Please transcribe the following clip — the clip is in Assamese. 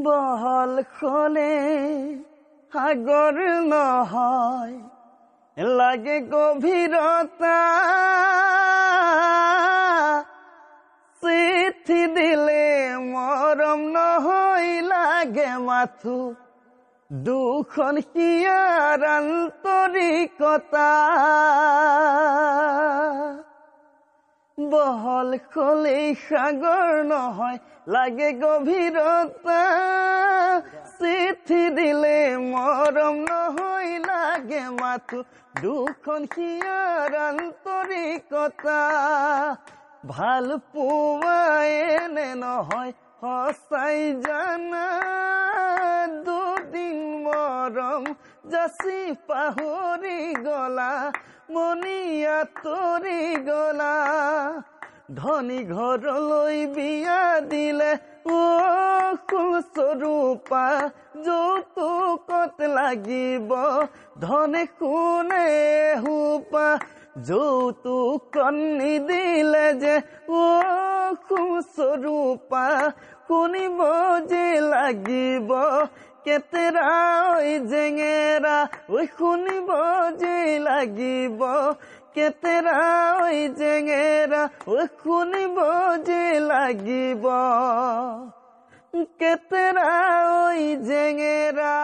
বহল খলে সাগৰ নহয় লাগে গভীৰতা চিঠি দিলে মৰম নহয় লাগে মাথো দুখন হিয়াৰ আন্তৰিকতা বহল খলে সাগৰ নহয় লাগে গভীৰতা চিঠি দিলে মৰম নহয় লাগে মাথো দুখন হিয়াৰ আন্তৰিকতা ভাল পোৱাই নে নহয় সঁচাই জানা দুদিন মৰম যাচি পাহৰি গলা মনি আঁতৰি গলা ধনী ঘৰলৈ বিয়া দিলে স্বৰূপা যৌতুকত লাগিব ধনে কোনে হুপা যৌতুক নিদিলে যে স্বৰূপা শুনিব যে লাগিব কেতেৰা ঐ জেঙেৰা ঐ শুনিব যে লাগিব কেতেৰা ঐ জেঙেৰা ঐ শুনিব যে লাগিব কেতেৰা ঐ জেঙেৰা